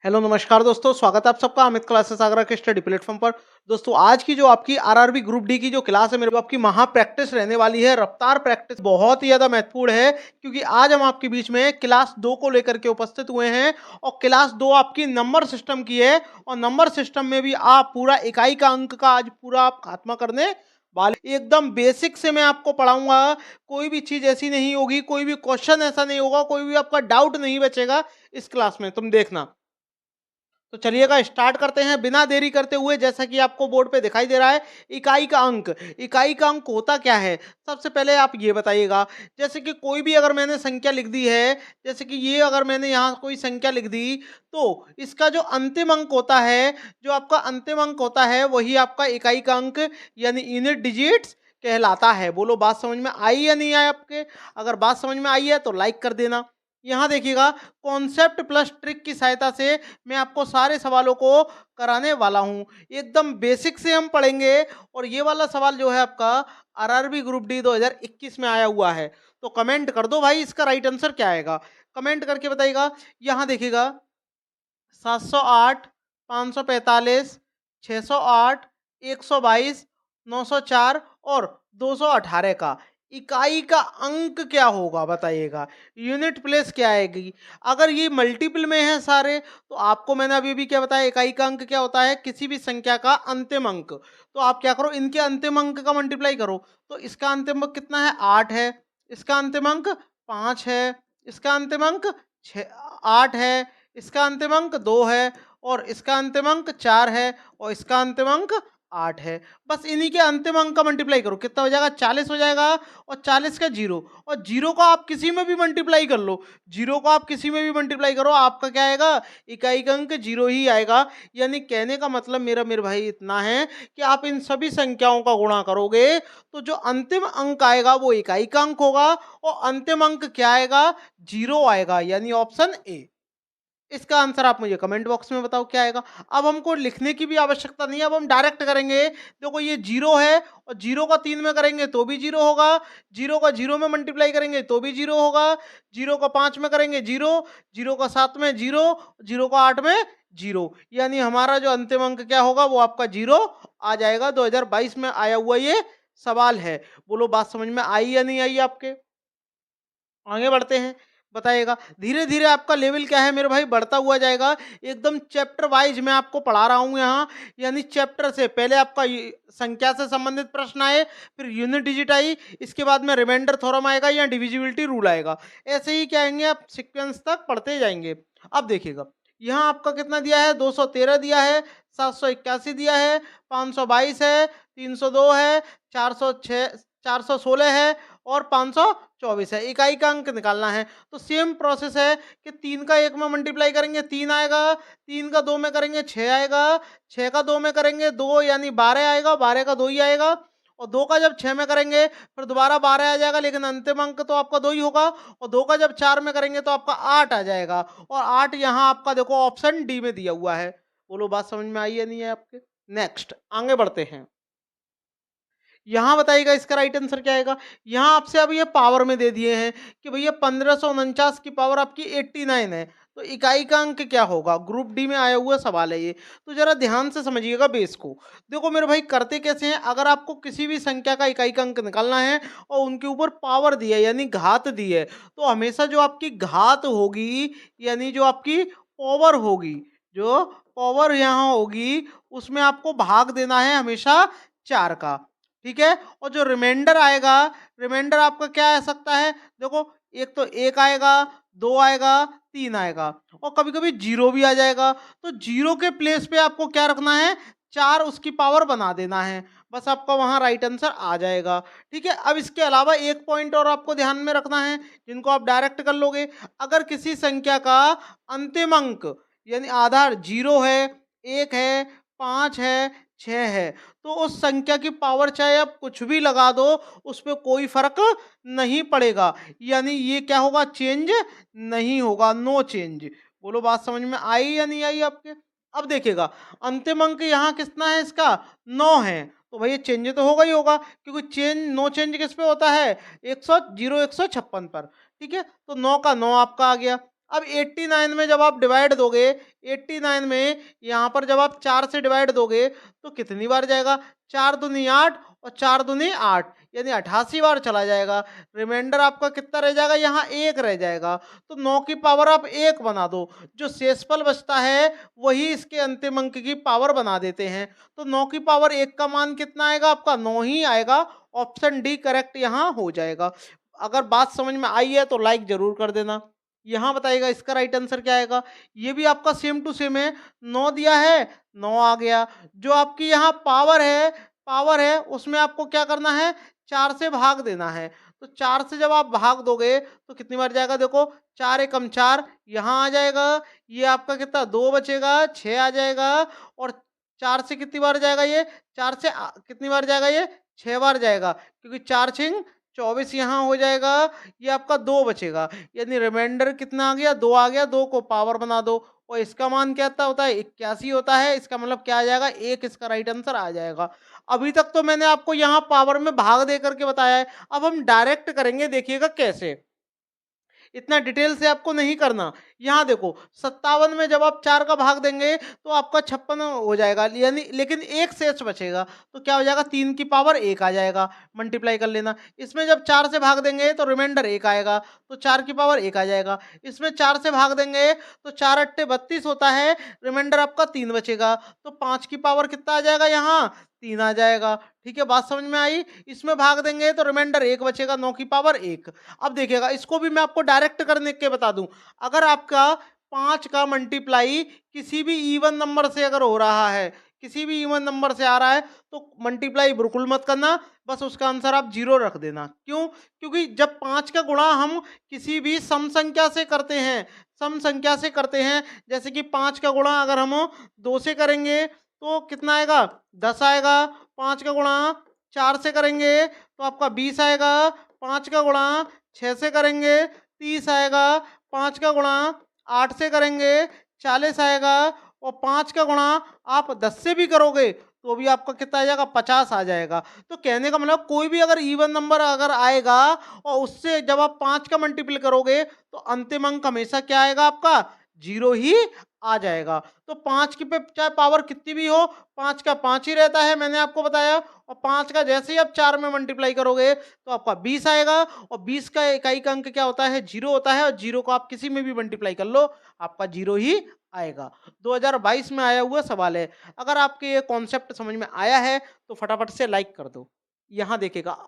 Hello नमस्कार दोस्तों, स्वागत है आप सबका अमित क्लासेस आगरा के स्टडी प्लेटफॉर्म पर। दोस्तों आज की जो आपकी आरआरबी ग्रुप डी की जो क्लास है मेरे को आपकी महा प्रैक्टिस रहने वाली है। रफ्तार प्रैक्टिस बहुत ही ज़्यादा महत्वपूर्ण है क्योंकि आज हम आपके बीच में क्लास 2 को लेकर के उपस्थित हुए हैं और क्लास 2 आपकी नंबर सिस्टम की है और नंबर सिस्टम में भी आप पूरा इकाई का अंक का आज पूरा आप खात्मा करने वाले। एकदम बेसिक से मैं आपको पढ़ाऊंगा, कोई भी चीज़ ऐसी नहीं होगी, कोई भी क्वेश्चन ऐसा नहीं होगा, कोई भी आपका डाउट नहीं बचेगा इस क्लास में, तुम देखना। तो चलिएगा स्टार्ट करते हैं बिना देरी करते हुए। जैसा कि आपको बोर्ड पे दिखाई दे रहा है इकाई का अंक। इकाई का अंक होता क्या है, सबसे पहले आप ये बताइएगा। जैसे कि कोई भी अगर मैंने संख्या लिख दी है, जैसे कि ये अगर मैंने यहाँ कोई संख्या लिख दी, तो इसका जो अंतिम अंक होता है, जो आपका अंतिम अंक होता है वही आपका इकाई का अंक यानी यूनिट डिजिट्स कहलाता है। बोलो बात समझ में आई या नहीं आई आपके? अगर बात समझ में आई है तो लाइक कर देना। यहाँ देखिएगा, कॉन्सेप्ट प्लस ट्रिक की सहायता से मैं आपको सारे सवालों को कराने वाला हूँ। एकदम बेसिक से हम पढ़ेंगे और ये वाला सवाल जो है आपका आरआरबी ग्रुप डी 2021 में आया हुआ है। तो कमेंट कर दो भाई, इसका राइट आंसर क्या आएगा, कमेंट करके बताइएगा। यहाँ देखिएगा, 708, 545, 608, 122, 904 और 218 का इकाई का अंक क्या होगा बताइएगा। यूनिट प्लेस क्या आएगी? अगर ये मल्टीपल में है सारे, तो आपको मैंने अभी भी क्या बताया, इकाई का अंक क्या होता है, किसी भी संख्या का अंतिम अंक। तो आप क्या करो, इनके अंतिम अंक का मल्टीप्लाई करो। तो इसका अंतिम अंक कितना है, 8 है। इसका अंतिम अंक 5 है। इसका अंतिम अंक 8 है। इसका अंतिम अंक 2 है और इसका अंतिम अंक 4 है और इसका अंतिम अंक 8 है। बस इन्हीं के अंतिम अंक का मल्टीप्लाई करो, कितना हो जाएगा, 40 हो जाएगा। और 40 का जीरो, और जीरो को आप किसी में भी मल्टीप्लाई कर लो, जीरो को आप किसी में भी मल्टीप्लाई करो, आपका क्या आएगा, इकाई का अंक जीरो ही आएगा। यानी कहने का मतलब मेरा मेरे भाई इतना है कि आप इन सभी संख्याओं का गुणा करोगे तो जो अंतिम अंक आएगा वो इकाई का अंक होगा और अंतिम अंक क्या आएगा, जीरो आएगा, यानी ऑप्शन ए। इसका आंसर आप मुझे कमेंट बॉक्स में बताओ क्या आएगा। अब हमको लिखने की भी आवश्यकता नहीं है, अब हम डायरेक्ट करेंगे। देखो ये जीरो है और जीरो का 3 में करेंगे तो भी जीरो होगा, जीरो का जीरो में मल्टीप्लाई करेंगे तो भी जीरो होगा, जीरो का 5 में करेंगे जीरो, जीरो का 7 में जीरो, जीरो का 8 में जीरो। यानी हमारा जो अंतिम अंक क्या होगा, वो आपका जीरो आ जाएगा। 2022 में आया हुआ ये सवाल है। बोलो बात समझ में आई या नहीं आई आपके? आगे बढ़ते हैं, बताइएगा। धीरे धीरे आपका लेवल क्या है मेरे भाई, बढ़ता हुआ जाएगा। एकदम चैप्टर वाइज मैं आपको पढ़ा रहा हूँ यहाँ। यानी चैप्टर से पहले आपका संख्या से संबंधित प्रश्न आए, फिर यूनिट डिजिट आई, इसके बाद में रिमाइंडर थ्योरम आएगा या डिविजिबिलिटी रूल आएगा। ऐसे ही क्या आएंगे, आप सीक्वेंस तक पढ़ते जाएंगे। अब देखिएगा, यहाँ आपका कितना दिया है, 213 दिया है, 781 दिया है, 522 है, 302 है, 406, 416 है और 524 है। इकाई का अंक निकालना है। तो सेम प्रोसेस है कि 3 का 1 में मल्टीप्लाई करेंगे 3 आएगा, 3 का 2 में करेंगे 6 आएगा, 6 का 2 में करेंगे 2 यानी 12 आएगा, 12 का 2 ही आएगा। और 2 का जब 6 में करेंगे फिर दोबारा 12 आ जाएगा, लेकिन अंतिम अंक तो आपका 2 ही होगा। और 2 का जब 4 में करेंगे तो आपका 8 आ जाएगा। और 8 यहाँ आपका देखो ऑप्शन डी में दिया हुआ है। बोलो बात समझ में आई या नहीं है आपके? नेक्स्ट आगे बढ़ते हैं। यहाँ बताइएगा इसका राइट आंसर क्या आएगा। यहाँ आपसे अब ये पावर में दे दिए हैं कि भैया 1549 की पावर आपकी 89 है। तो इकाई का अंक क्या होगा, ग्रुप डी में आया हुआ सवाल है ये। तो जरा ध्यान से समझिएगा बेस को। देखो मेरे भाई करते कैसे हैं, अगर आपको किसी भी संख्या का इकाई का अंक निकालना है और उनके ऊपर पावर दी है यानी घात दी है, तो हमेशा जो आपकी घात होगी यानी जो आपकी पावर होगी, जो पावर यहाँ होगी उसमें आपको भाग देना है हमेशा 4 का। ठीक है, और जो रिमाइंडर आएगा, रिमाइंडर आपका क्या आ सकता है, देखो एक तो 1 आएगा, 2 आएगा, 3 आएगा और कभी कभी जीरो भी आ जाएगा। तो जीरो के प्लेस पे आपको क्या रखना है, 4 उसकी पावर बना देना है, बस आपका वहाँ राइट आंसर आ जाएगा। ठीक है, अब इसके अलावा एक पॉइंट और आपको ध्यान में रखना है जिनको आप डायरेक्ट कर लोगे। अगर किसी संख्या का अंतिम अंक यानी आधार 0 है, 1 है, 5 है, 6 है, तो उस संख्या की पावर चाहे आप कुछ भी लगा दो, उस पे कोई फर्क नहीं पड़ेगा। यानी ये क्या होगा, चेंज नहीं होगा, नो चेंज। बोलो बात समझ में आई या नहीं आई आपके? अब देखिएगा, अंतिम अंक यहाँ कितना है इसका, 9 है। तो भाई चेंज तो होगा ही होगा, क्योंकि चेंज नो चेंज किस पे होता है, 156 पर। ठीक है, तो 9 का 9 आपका आ गया। अब 89 में जब आप डिवाइड दोगे, 89 में यहाँ पर जब आप 4 से डिवाइड दोगे तो कितनी बार जाएगा? 4 दूनी 8 और 4 दूनी 8, यानी 88 बार चला जाएगा। रिमाइंडर आपका कितना रह जाएगा? यहाँ 1 रह जाएगा। तो 9 की पावर आप 1 बना दो, जो शेषफल बचता है वही इसके अंतिम अंक की पावर बना देते हैं। तो 9 की पावर 1 का मान कितना आएगा? आपका 9 ही आएगा। ऑप्शन डी करेक्ट यहाँ हो जाएगा। अगर बात समझ में आई है तो लाइक जरूर कर देना। यहाँ बताइएगा इसका राइट आंसर क्या आएगा। ये भी आपका सेम टू सेम है, 9 दिया है, 9 आ गया। जो आपकी यहाँ पावर है उसमें आपको क्या करना है? 4 से भाग देना है। तो 4 से जब आप भाग दोगे तो कितनी बार जाएगा? देखो 4 एकम 4 यहाँ आ जाएगा, ये आपका कितना 2 बचेगा, 6 आ जाएगा। और 4 से कितनी बार जाएगा ये? 4 से कितनी बार जाएगा ये? 6 बार जाएगा, क्योंकि 4 छिंग 24 यहाँ हो जाएगा। ये आपका 2 बचेगा, यानी रिमाइंडर कितना आ गया? 2 आ गया। 2 को पावर बना दो और इसका मान क्या होता है? 81 होता है। इसका मतलब क्या आ जाएगा? 1 इसका राइट आंसर आ जाएगा। अभी तक तो मैंने आपको यहाँ पावर में भाग दे करके बताया है, अब हम डायरेक्ट करेंगे, देखिएगा कैसे। इतना डिटेल से आपको नहीं करना। यहाँ देखो 57 में जब आप 4 का भाग देंगे तो आपका 56 हो जाएगा, यानी लेकिन एक शेष बचेगा। तो क्या हो जाएगा? 3 की पावर 1 आ जाएगा, मल्टीप्लाई कर लेना। इसमें जब 4 से भाग देंगे तो रिमाइंडर 1 आएगा, तो 4 की पावर 1 आ जाएगा। इसमें 4 से भाग देंगे तो 4 अट्ठे 32 होता है, रिमाइंडर आपका 3 बचेगा। तो 5 की पावर कितना आ जाएगा? यहाँ 3 आ जाएगा। ठीक है, बात समझ में आई। इसमें भाग देंगे तो रिमाइंडर 1 बचेगा, 9 की पावर 1। अब देखिएगा, इसको भी मैं आपको डायरेक्ट करने के बता दूं। अगर आपका 5 का मल्टीप्लाई किसी भी इवन नंबर से अगर हो रहा है, किसी भी इवन नंबर से आ रहा है, तो मल्टीप्लाई बिल्कुल मत करना, बस उसका आंसर आप 0 रख देना। क्यों? क्योंकि जब 5 का गुणा हम किसी भी सम संख्या से करते हैं, जैसे कि 5 का गुणा अगर हम 2 से करेंगे तो कितना आएगा? 10 आएगा। 5 का गुणा 4 से करेंगे तो आपका 20 आएगा। 5 का गुणा 6 से करेंगे 30 आएगा। 5 का गुणा 8 से करेंगे 40 आएगा। और 5 का गुणा आप 10 से भी करोगे तो भी आपका कितना आ जाएगा? 50 आ जाएगा। तो कहने का मतलब कोई भी अगर इवन नंबर अगर आएगा और उससे जब आप 5 का मल्टीपल करोगे तो अंतिम अंक हमेशा क्या आएगा? आपका 0 ही आ जाएगा। तो 5 की पे चाहे पावर कितनी भी हो, 5 का 5 ही रहता है, मैंने आपको बताया। और 5 का जैसे ही आप 4 में मल्टीप्लाई करोगे तो आपका 20 आएगा। और 20 का इकाई का अंक क्या होता है? 0 होता है। और 0 को आप किसी में भी मल्टीप्लाई कर लो, आपका 0 ही आएगा। 2022 में आया हुआ सवाल है। अगर आपके ये कॉन्सेप्ट समझ में आया है तो फटाफट से लाइक कर दो। यहाँ देखिएगा,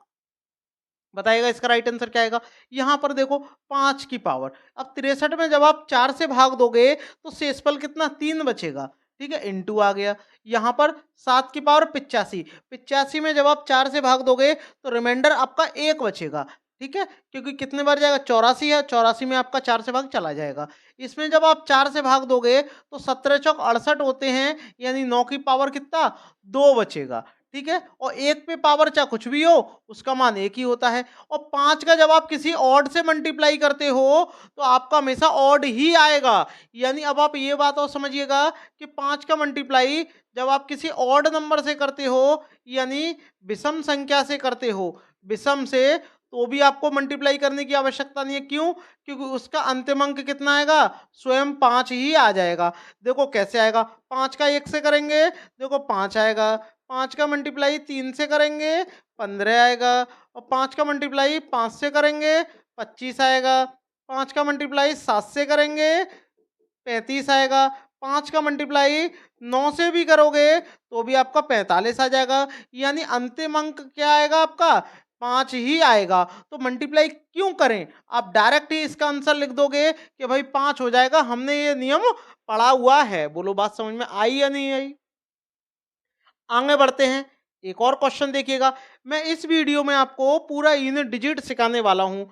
बताइएगा इसका राइट आंसर क्या आएगा। यहाँ पर देखो 5 की पावर, अब 63 में जब आप 4 से भाग दोगे तो शेषफल कितना? 3 बचेगा। ठीक है, इनटू आ गया। यहाँ पर 7 की पावर 85, 85 में जब आप 4 से भाग दोगे तो रिमाइंडर आपका 1 बचेगा। ठीक है, क्योंकि कितने बार जाएगा? 84 है, 84 में आपका 4 से भाग चला जाएगा। इसमें जब आप 4 से भाग दोगे तो 17 चौक 68 होते हैं, यानी 9 की पावर कितना? 2 बचेगा। ठीक है, और 1 पे पावर चाहे कुछ भी हो उसका मान 1 ही होता है। और 5 का जब आप किसी ऑड से मल्टीप्लाई करते हो तो आपका हमेशा ऑड ही आएगा। यानी अब आप ये बात और समझिएगा कि 5 का मल्टीप्लाई जब आप किसी ऑड नंबर से करते हो, यानी विषम संख्या से करते हो, विषम से, तो भी आपको मल्टीप्लाई करने की आवश्यकता नहीं है। क्यों? क्योंकि उसका अंतिम अंक कितना आएगा? स्वयं 5 ही आ जाएगा। देखो कैसे आएगा। 5 का 1 से करेंगे, देखो 5 आएगा। 5 का मल्टीप्लाई 3 से करेंगे 15 आएगा। और 5 का मल्टीप्लाई 5 से करेंगे 25 आएगा। 5 का मल्टीप्लाई 7 से करेंगे 35 आएगा। 5 का मल्टीप्लाई 9 से भी करोगे तो भी आपका 45 आ जाएगा। यानी अंतिम अंक क्या आएगा? आपका 5 ही आएगा। तो मल्टीप्लाई क्यों करें? आप डायरेक्ट ही इसका आंसर लिख दोगे कि भाई 5 हो जाएगा, हमने ये नियम पढ़ा हुआ है। बोलो बात समझ में आई या नहीं आई? आगे बढ़ते हैं, एक और क्वेश्चन देखिएगा। मैं इस वीडियो में आपको पूरा यूनिट डिजिट सिखाने वाला हूं।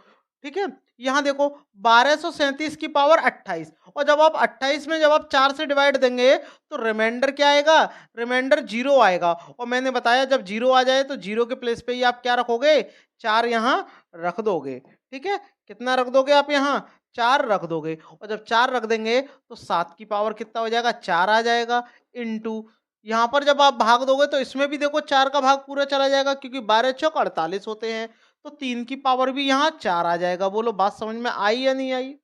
ठीक है, यहाँ देखो 1237 की पावर 28, और जब आप 28 में जब आप 4 से डिवाइड देंगे तो रिमाइंडर क्या आएगा? रिमाइंडर 0 आएगा। और मैंने बताया जब 0 आ जाए तो 0 के प्लेस पे ही आप क्या रखोगे? 4 यहाँ रख दोगे। ठीक है, कितना रख दोगे आप? यहाँ 4 रख दोगे। और जब 4 रख देंगे तो 7 की पावर कितना हो जाएगा? 4 आ जाएगा। इनटू यहाँ पर जब आप भाग दोगे तो इसमें भी देखो 4 का भाग पूरा चला जाएगा, क्योंकि 12 चौक 48 होते हैं। तो 3 की पावर भी यहाँ 4 आ जाएगा। बोलो बात समझ में आई या नहीं आई?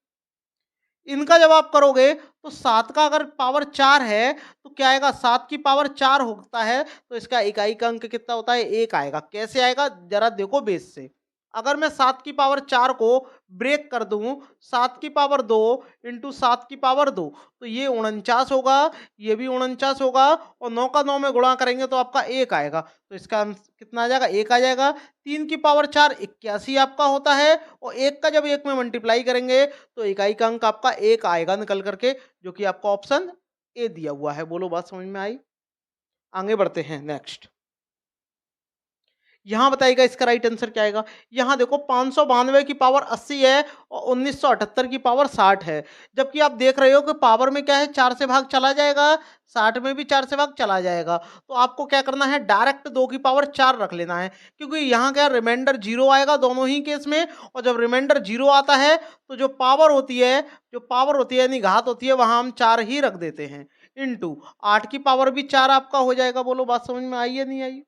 इनका जब आप करोगे तो 7 का अगर पावर 4 है तो क्या आएगा, 7 की पावर 4 होता है तो इसका इकाई का अंक कितना होता है, 1 आएगा। कैसे आएगा जरा देखो बेस से। अगर मैं 7 की पावर 4 को ब्रेक कर दूं, 7 की पावर 2 इंटू 7 की पावर 2, तो ये 49 होगा, ये भी 49 होगा, और 9 का 9 में गुणा करेंगे तो आपका 1 आएगा। तो इसका कितना आ जाएगा, 1 आ जाएगा। 3 की पावर 4 81 आपका होता है, और 1 का जब 1 में मल्टीप्लाई करेंगे तो इकाई का अंक आपका 1 आएगा निकल करके, जो कि आपका ऑप्शन ए दिया हुआ है। बोलो बात समझ में आई? आगे बढ़ते हैं नेक्स्ट। यहाँ बताइएगा इसका राइट आंसर क्या आएगा। यहाँ देखो 592 की पावर 80 है और 1978 की पावर 60 है। जबकि आप देख रहे हो कि पावर में क्या है, 4 से भाग चला जाएगा, 60 में भी 4 से भाग चला जाएगा। तो आपको क्या करना है, डायरेक्ट 2 की पावर 4 रख लेना है, क्योंकि यहाँ क्या रिमाइंडर 0 आएगा दोनों ही केस में, और जब रिमाइंडर 0 आता है तो जो पावर होती है यानी घात होती है, वहाँ हम 4 ही रख देते हैं। इंटू 8 की पावर भी 4 आपका हो जाएगा। बोलो बात समझ में आई या नहीं आई?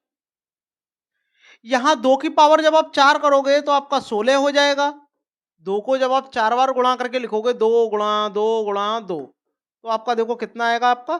यहाँ 2 की पावर जब आप 4 करोगे तो आपका 16 हो जाएगा। 2 को जब आप 4 बार गुणा करके लिखोगे, 2 गुणा 2 गुणा 2, तो आपका देखो कितना आएगा, आपका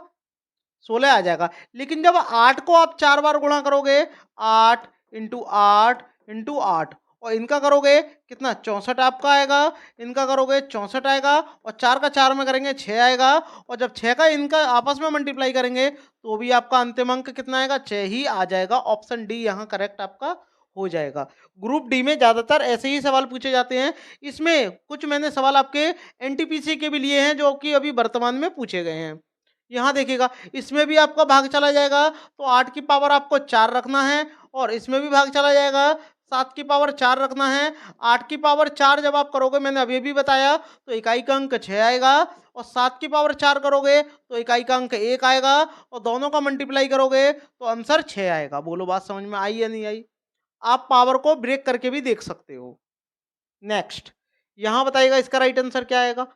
16 आ जाएगा। लेकिन जब 8 को आप 4 बार गुणा करोगे, 8 इंटू 8 इंटू 8, और इनका करोगे कितना, 64 आपका आएगा। इनका करोगे 64 आएगा, और 4 का 4 में करेंगे 6 आएगा, और जब 6 का इनका आपस में मल्टीप्लाई करेंगे तो भी आपका अंतिम अंक कितना आएगा, 6 ही आ जाएगा। ऑप्शन डी यहाँ करेक्ट आपका हो जाएगा। ग्रुप डी में ज़्यादातर ऐसे ही सवाल पूछे जाते हैं। इसमें कुछ मैंने सवाल आपके एनटीपीसी के भी लिए हैं, जो कि अभी वर्तमान में पूछे गए हैं। यहाँ देखिएगा, इसमें भी आपका भाग चला जाएगा, तो 8 की पावर आपको 4 रखना है, और इसमें भी भाग चला जाएगा, 7 की पावर 4 रखना है। 8 की पावर 4 जब आप करोगे, मैंने अभी भी बताया, तो इकाई का अंक 6 आएगा, और 7 की पावर 4 करोगे तो इकाई का अंक 1 आएगा, और दोनों का मल्टीप्लाई करोगे तो आंसर 6 आएगा। बोलो बात समझ में आई या नहीं आई? आप पावर को ब्रेक करके भी देख सकते हो। नेक्स्ट, यहाँ बताइएगा इसका राइट आंसर क्या आएगा।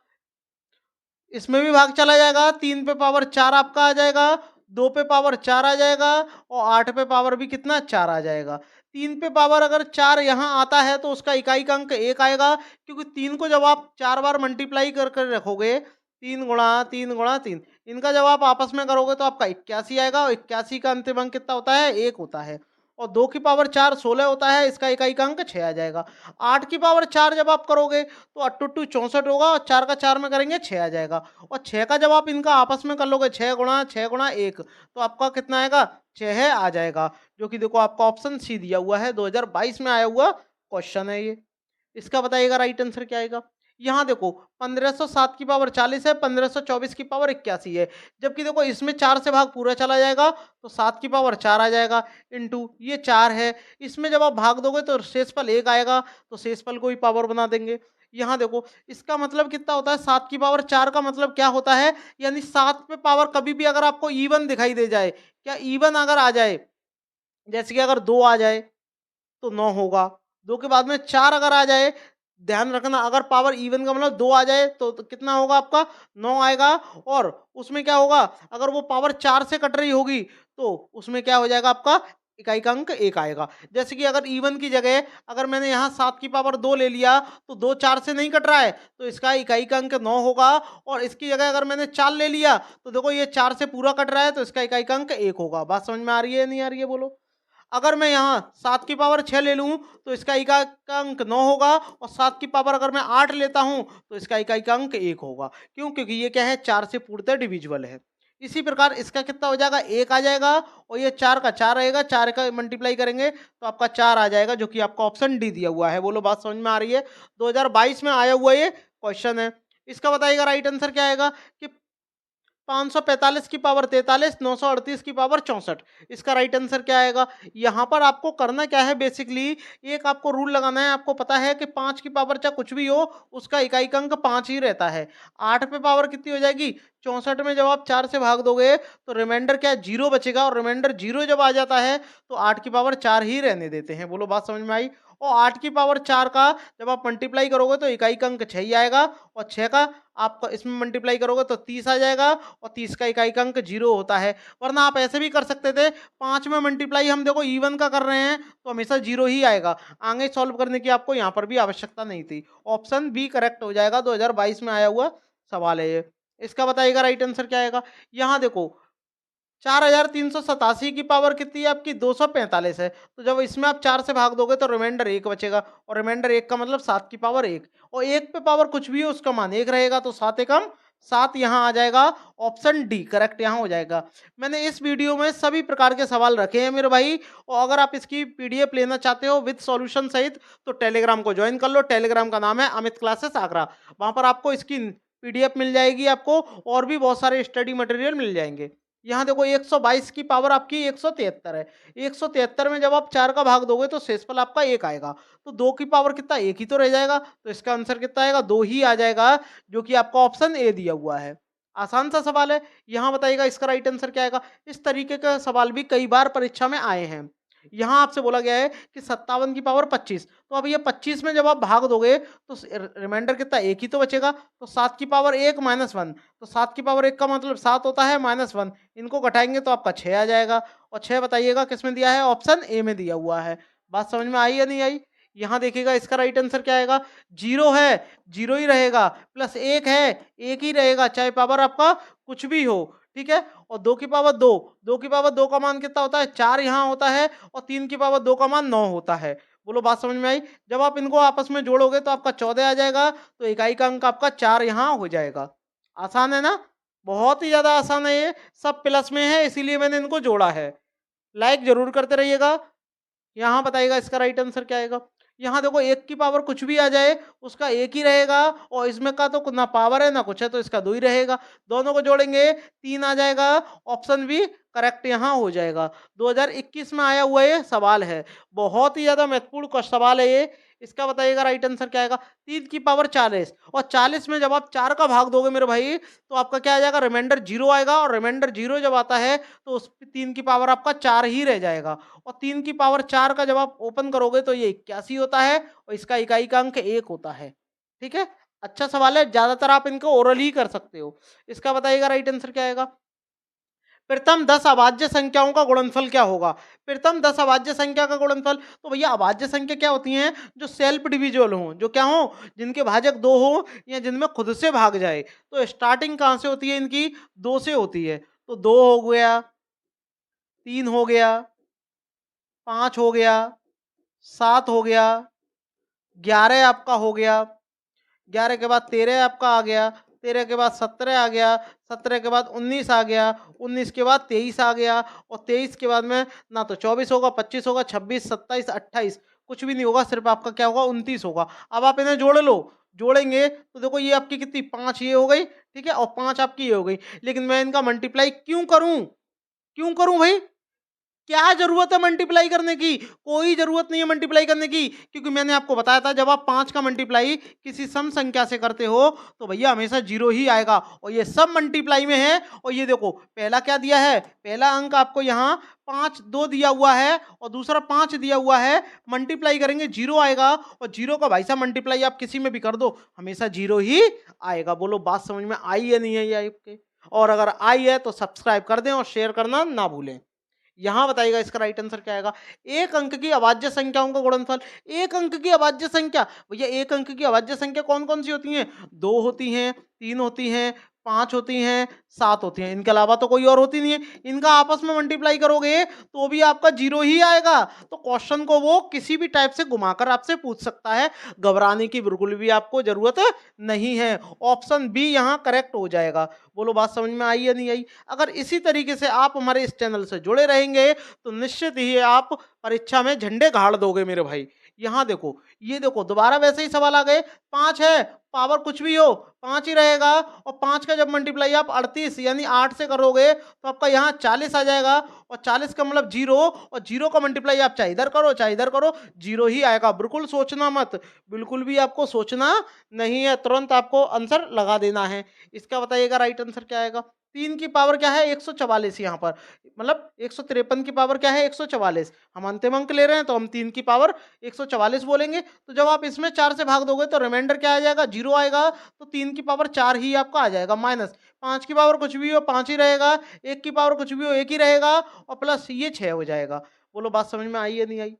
इसमें भी भाग चला जाएगा, 3 पे पावर 4 आपका आ जाएगा, 2 पे पावर 4 आ जाएगा, और 8 पे पावर भी कितना, 4 आ जाएगा। 3 पे पावर अगर 4 यहाँ आता है तो उसका इकाई का अंक 1 आएगा, क्योंकि 3 को जब आप 4 बार मल्टीप्लाई कर कर रखोगे, 3 गुणा 3 गुणा 3, इनका जब आप आपस में करोगे तो आपका 81 आएगा, और 81 का अंतिम अंक कितना होता है, 1 होता है। और 2 की पावर 4 16 होता है, इसका इकाई का अंक 6 आ जाएगा। 8 की पावर 4 जब आप करोगे तो 8 टू 64 होगा, और 4 का 4 में करेंगे 6 आ जाएगा, और 6 का जब आप इनका आपस में कर लोगे, 6 गुणा 1, तो आपका कितना आएगा, 6 है आ जाएगा, जो कि देखो आपका ऑप्शन सी दिया हुआ है। 2022 में आया हुआ क्वेश्चन है ये। इसका बताइएगा राइट आंसर क्या आएगा। यहाँ देखो 1507 की पावर 40 है, 1524 की पावर 81 है। जबकि देखो इसमें 4 से भाग पूरा चला जाएगा, तो 7 की पावर 4 आ जाएगा, इंटू ये 4 है। इसमें जब आप भाग दोगे तो शेषफल 1 आएगा, तो शेषफल को ही पावर बना देंगे। यहाँ देखो इसका मतलब कितना होता है, 7 की पावर 4 का मतलब क्या होता है, यानी 7 पे पावर कभी भी अगर आपको इवन दिखाई दे जाए, क्या इवन अगर आ जाए, जैसे कि अगर 2 आ जाए तो 9 होगा, 2 के बाद में 4 अगर आ जाए, ध्यान रखना, अगर पावर इवन का मतलब 2 आ जाए तो कितना होगा आपका, 9 आएगा। और उसमें क्या होगा, अगर वो पावर 4 से कट रही होगी तो उसमें क्या हो जाएगा, आपका इकाई का अंक 1 आएगा। जैसे कि अगर इवन की जगह अगर मैंने यहाँ 7 की पावर 2 ले लिया, तो 2 4 से नहीं कट रहा है, तो इसका इकाई का अंक 9 होगा। और इसकी जगह अगर मैंने 4 ले लिया, तो देखो ये 4 से पूरा कट रहा है, तो इसका इकाई का अंक 1 होगा। बात समझ में आ रही है नहीं आ रही है, बोलो। अगर मैं यहाँ 7 की पावर 6 ले लूँ तो इसका इकाई का अंक 9 होगा, और 7 की पावर अगर मैं 8 लेता हूँ तो इसका इकाई का अंक 1 होगा। क्यों? क्योंकि ये क्या है, 4 से पूर्णतः डिविजिबल है। इसी प्रकार इसका कितना हो जाएगा, 1 आ जाएगा, और ये 4 का 4 रहेगा, 4 का मल्टीप्लाई करेंगे तो आपका 4 आ जाएगा, जो कि आपका ऑप्शन डी दिया हुआ है। बोलो बात समझ में आ रही है। 2022 में आया हुआ ये क्वेश्चन है। इसका बताइएगा राइट आंसर क्या आएगा कि 545 की पावर 43, 938 की पावर 64। इसका राइट आंसर क्या आएगा। यहाँ पर आपको करना क्या है, बेसिकली एक आपको रूल लगाना है। आपको पता है कि 5 की पावर चाहे कुछ भी हो, उसका इकाई का अंक 5 ही रहता है। 8 पे पावर कितनी हो जाएगी, 64 में जब आप 4 से भाग दोगे तो रिमाइंडर क्या है, 0 बचेगा, और रिमाइंडर 0 जब आ जाता है तो 8 की पावर 4 ही रहने देते हैं। बोलो बात समझ में आई। और 8 की पावर 4 का जब आप मल्टीप्लाई करोगे तो इकाई का अंक 6 ही आएगा, और 6 का आपका इसमें मल्टीप्लाई करोगे तो 30 आ जाएगा, और 30 का इकाई का अंक 0 होता है। वरना आप ऐसे भी कर सकते थे, 5 में मल्टीप्लाई हम देखो इवन का कर रहे हैं तो हमेशा 0 ही आएगा। आगे सॉल्व करने की आपको यहाँ पर भी आवश्यकता नहीं थी। ऑप्शन बी करेक्ट हो जाएगा, 2022 में आया हुआ सवाल है ये। इसका बताइएगा राइट आंसर क्या आएगा। यहाँ देखो 4387 की पावर कितनी है आपकी 245 है। तो जब इसमें आप 4 से भाग दोगे तो रिमाइंडर 1 बचेगा और रिमाइंडर 1 का मतलब 7 की पावर 1 और 1 पे पावर कुछ भी हो उसका मान 1 रहेगा तो 7 एकम 7 यहाँ आ जाएगा। ऑप्शन डी करेक्ट यहाँ हो जाएगा। मैंने इस वीडियो में सभी प्रकार के सवाल रखे हैं मेरे भाई और अगर आप इसकी पीडीएफ लेना चाहते हो विद सॉल्यूशन सहित तो टेलीग्राम को ज्वाइन कर लो। टेलीग्राम का नाम है अमित क्लासेस आगरा। वहाँ पर आपको इसकी पीडीएफ मिल जाएगी आपको और भी बहुत सारे स्टडी मटेरियल मिल जाएंगे। यहाँ देखो 122 की पावर आपकी 173 है। 173 में जब आप 4 का भाग दोगे तो शेषफल आपका 1 आएगा। तो 2 की पावर कितना 1 ही तो रह जाएगा। तो इसका आंसर कितना आएगा 2 ही आ जाएगा जो कि आपका ऑप्शन ए दिया हुआ है। आसान सा सवाल है। यहाँ बताइएगा इसका राइट आंसर क्या आएगा। इस तरीके का सवाल भी कई बार परीक्षा में आए हैं। यहाँ आपसे बोला गया है कि 57 की पावर 25 तो अब ये 25 में जब आप भाग दोगे तो रिमाइंडर कितना 1 ही तो बचेगा। तो 7 की पावर 1 माइनस 1 तो 7 की पावर 1 का मतलब 7 होता है माइनस 1 इनको घटाएंगे तो आपका 6 आ जाएगा। और 6 बताइएगा किस में दिया है ऑप्शन ए में दिया हुआ है। बात समझ में आई या नहीं आई। यहाँ देखिएगा इसका राइट आंसर क्या आएगा। 0 है 0 ही रहेगा प्लस 1 है 1 ही रहेगा चाहे पावर आपका कुछ भी हो। ठीक है और 2 की पावर 2 2 की पावर 2 का मान कितना होता है 4 यहाँ होता है और 3 की पावर 2 का मान 9 होता है। बोलो बात समझ में आई। जब आप इनको आपस में जोड़ोगे तो आपका 14 आ जाएगा तो इकाई का अंक आपका 4 यहाँ हो जाएगा। आसान है ना। बहुत ही ज्यादा आसान है ये सब प्लस में है इसीलिए मैंने इनको जोड़ा है। लाइक जरूर करते रहिएगा। यहाँ बताइएगा इसका राइट आंसर क्या आएगा। यहाँ देखो 1 की पावर कुछ भी आ जाए उसका 1 ही रहेगा और इसमें का तो ना पावर है ना कुछ है तो इसका 2 ही रहेगा। दोनों को जोड़ेंगे 3 आ जाएगा। ऑप्शन बी करेक्ट यहाँ हो जाएगा। 2021 में आया हुआ ये सवाल है। बहुत ही ज्यादा महत्वपूर्ण सवाल है ये। इसका बताइएगा राइट आंसर क्या आएगा। 3 की पावर 40 और 40 में जब आप 4 का भाग दोगे मेरे भाई तो आपका क्या आ जाएगा रिमाइंडर 0 आएगा और रिमाइंडर 0 जब आता है तो उस 3 की पावर आपका 4 ही रह जाएगा। और 3 की पावर 4 का जब आप ओपन करोगे तो ये 81 होता है और इसका इकाई का अंक 1 होता है। ठीक है अच्छा सवाल है। ज्यादातर आप इनको ओरल ही कर सकते हो। इसका बताइएगा राइट आंसर क्या आएगा। प्रथम 10 अभाज्य संख्याओं का गुणनफल क्या होगा। प्रथम 10 अभाज्य संख्या का गुणनफल तो भैया अभाज्य संख्या क्या होती हैं जो सेल्फ डिविजिबल हो जो क्या हो जिनके भाजक 2 हो या जिनमें खुद से भाग जाए। तो स्टार्टिंग कहाँ से होती है इनकी 2 से होती है। तो 2 हो गया 3 हो गया 5 हो गया 7 हो गया 11 आपका हो गया 11 के बाद 13 आपका आ गया 13 के बाद 17 आ गया 17 के बाद 19 आ गया 19 के बाद 23 आ गया और 23 के बाद में ना तो 24 होगा 25 होगा 26 27 28 कुछ भी नहीं होगा सिर्फ आपका क्या होगा 29 होगा। अब आप इन्हें जोड़ लो। जोड़ेंगे तो देखो ये आपकी कितनी 5 ये हो गई। ठीक है और 5 आपकी ये हो गई। लेकिन मैं इनका मल्टीप्लाई क्यों करूं भाई। क्या जरूरत है मल्टीप्लाई करने की। कोई जरूरत नहीं है मल्टीप्लाई करने की क्योंकि मैंने आपको बताया था जब आप 5 का मल्टीप्लाई किसी सम संख्या से करते हो तो भैया हमेशा 0 ही आएगा और ये सब मल्टीप्लाई में है। और ये देखो पहला क्या दिया है पहला अंक आपको यहाँ 5 2 दिया हुआ है और दूसरा 5 दिया हुआ है। मल्टीप्लाई करेंगे 0 आएगा और 0 का भाई साहब मल्टीप्लाई आप किसी में भी कर दो हमेशा 0 ही आएगा। बोलो बात समझ में आई या नहीं आई आपके। और अगर आई है तो सब्सक्राइब कर दें और शेयर करना ना भूलें। यहां बताइएगा इसका राइट आंसर क्या आएगा। एक अंक की अभाज्य संख्याओं का गुणनफल। एक अंक की अभाज्य संख्या भैया एक अंक की अभाज्य संख्या कौन कौन सी होती हैं 2 होती हैं 3 होती हैं 5 होती हैं 7 होती हैं। इनके अलावा तो कोई और होती नहीं है। इनका आपस में मल्टीप्लाई करोगे तो भी आपका 0 ही आएगा। तो क्वेश्चन को वो किसी भी टाइप से घुमाकर आपसे पूछ सकता है। घबराने की बिल्कुल भी आपको जरूरत नहीं है। ऑप्शन बी यहाँ करेक्ट हो जाएगा। बोलो बात समझ में आई या नहीं आई। अगर इसी तरीके से आप हमारे इस चैनल से जुड़े रहेंगे तो निश्चित ही आप परीक्षा में झंडे गाड़ दोगे मेरे भाई। यहाँ देखो ये देखो दोबारा वैसे ही सवाल आ गए। 5 है पावर कुछ भी हो 5 ही रहेगा और 5 का जब मल्टीप्लाई आप 38 यानी 8 से करोगे तो आपका यहाँ 40 आ जाएगा और 40 का मतलब 0 और 0 का मल्टीप्लाई आप चाहे इधर करो चाहे इधर करो 0 ही आएगा। बिल्कुल सोचना मत बिल्कुल भी आपको सोचना नहीं है तुरंत आपको आंसर लगा देना है। इसका बताइएगा राइट आंसर क्या आएगा। 3 की पावर क्या है 144 यहाँ पर मतलब 153 की पावर क्या है 144। हम अंतिम अंक ले रहे हैं तो हम 3 की पावर 144 बोलेंगे। तो जब आप इसमें 4 से भाग दोगे तो रिमाइंडर क्या आ जाएगा 0 आएगा। तो 3 की पावर 4 ही आपका आ जाएगा माइनस 5 की पावर कुछ भी हो 5 ही रहेगा 1 की पावर कुछ भी हो 1 ही रहेगा और प्लस ये 6 हो जाएगा। बोलो बात समझ में आई या नहीं आई।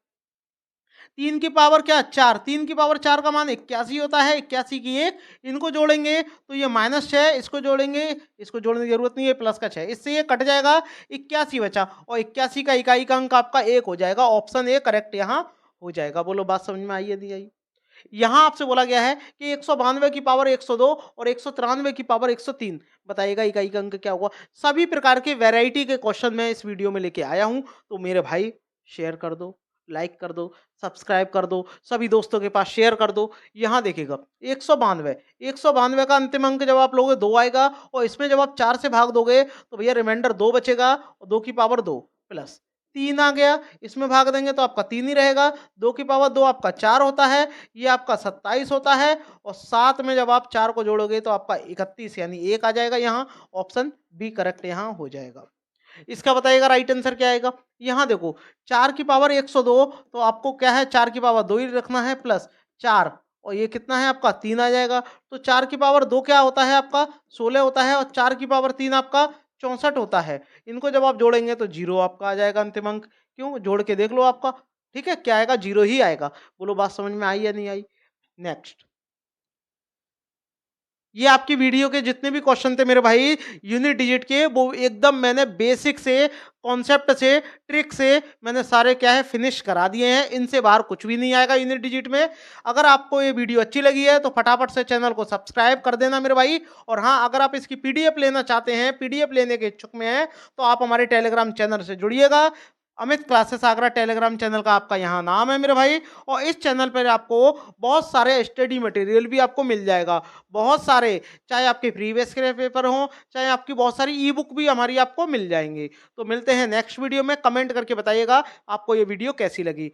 3 की पावर क्या 4, 3 की पावर 4 का मान 81 होता है, 81 की 1, इनको जोड़ेंगे तो ये -6, इसको जोड़ेंगे, इसको जोड़ने की जरूरत नहीं है, प्लस का 6, इससे ये कट जाएगा, 81 बचा और 81 का इकाई का अंक आपका 1 हो जाएगा। ऑप्शन ए करेक्ट यहाँ हो जाएगा। बोलो बात समझ में आई है नहीं आई? यहाँ आपसे बोला गया है कि 192 की पावर 102 और 193 की पावर 103, बताइएगा इकाई का अंक क्या होगा। सभी प्रकार के वैरायटी के क्वेश्चन मैं इस वीडियो में लेके आया हूं, तो मेरे भाई शेयर कर दो, लाइक कर दो, सब्सक्राइब कर दो, सभी दोस्तों के पास शेयर कर दो। यहाँ देखिएगा 192 का अंतिम अंक जब आप लोगे 2 आएगा और इसमें जब आप 4 से भाग दोगे तो भैया रिमाइंडर 2 बचेगा और 2 की पावर 2 प्लस 3 आ गया, इसमें भाग देंगे तो आपका 3 ही रहेगा, 2 की पावर 2 आपका 4 होता है, ये आपका 27 होता है और साथ में जब आप 4 को जोड़ोगे तो आपका 31 यानी 1 आ जाएगा। यहाँ ऑप्शन बी करेक्ट यहाँ हो जाएगा। इसका बताइएगा राइट आंसर क्या आएगा। यहाँ देखो 4 की पावर 102, तो आपको क्या है 4 की पावर 2 ही रखना है प्लस 4 और ये कितना है आपका 3 आ जाएगा। तो 4 की पावर 2 क्या होता है आपका 16 होता है और 4 की पावर 3 आपका 64 होता है। इनको जब आप जोड़ेंगे तो 0 आपका आ जाएगा अंतिम अंक। क्यों, जोड़ के देख लो आपका, ठीक है क्या आएगा 0 ही आएगा। बोलो बात समझ में आई या नहीं आई। नेक्स्ट, ये आपकी वीडियो के जितने भी क्वेश्चन थे मेरे भाई यूनिट डिजिट के, वो एकदम मैंने बेसिक से, कॉन्सेप्ट से, ट्रिक से मैंने सारे क्या है फिनिश करा दिए हैं। इनसे बाहर कुछ भी नहीं आएगा यूनिट डिजिट में। अगर आपको ये वीडियो अच्छी लगी है तो फटाफट से चैनल को सब्सक्राइब कर देना मेरे भाई। और हाँ, अगर आप इसकी पीडीएफ लेना चाहते हैं, पीडीएफ लेने के इच्छुक में हैं, तो आप हमारे टेलीग्राम चैनल से जुड़िएगा। Amit classes Agra Telegram channel का आपका यहाँ नाम है मेरे भाई। और इस चैनल पर आपको बहुत सारे स्टडी मटेरियल भी आपको मिल जाएगा, बहुत सारे, चाहे आपके प्रीवियस के पेपर हों, चाहे आपकी बहुत सारी ई बुक भी हमारी आपको मिल जाएंगी। तो मिलते हैं नेक्स्ट वीडियो में। कमेंट करके बताइएगा आपको ये वीडियो कैसी लगी।